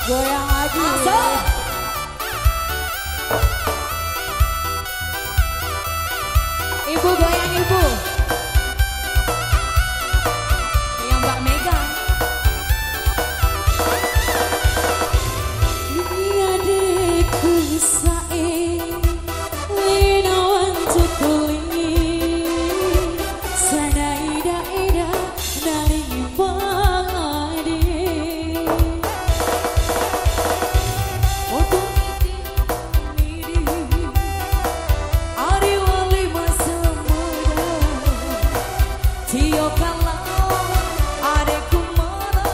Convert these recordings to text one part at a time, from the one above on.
Goyang lagi. Masuk. Ibu goyang ibu. Yang Mbak Mega. Ini adekku sae linawan tutulingi sana ida dari pangade. Tio kalau adekku marah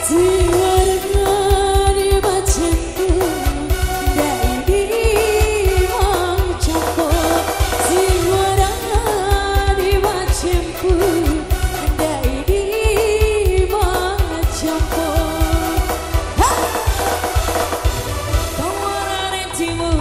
tiarkan di bacanku dari macamku tiarkan di bacanku dari macamku tawaran intimu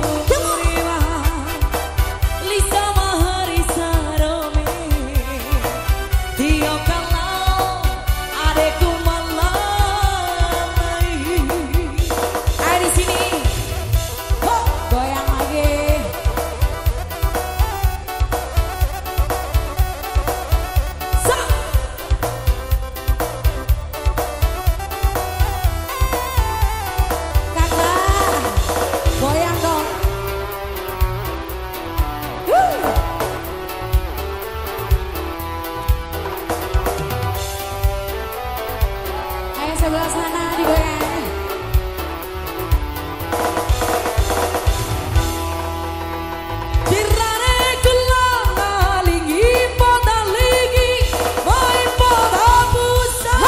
sebelah sana digoyang. Dirane kula ngalingi pada ligi main pada pusat.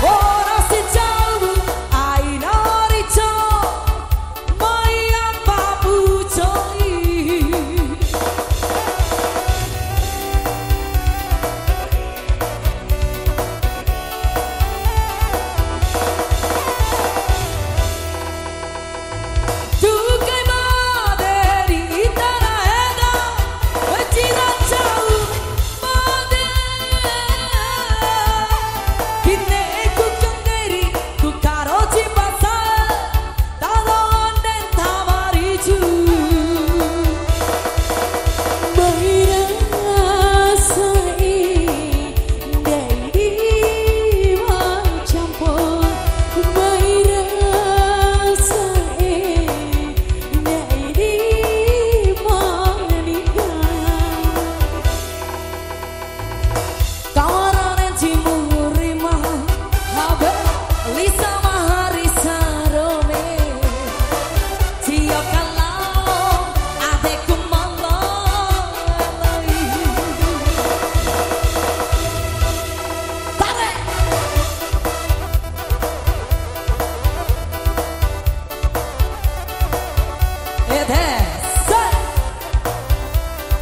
Ora si jauh aina rico mai apa pucoi.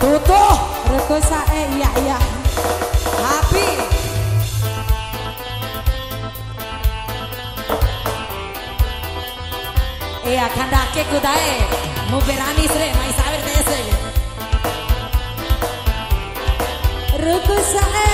Tutuh reko sae iya happy iya kandake kudae mau berani sre mai sawer dese reko sae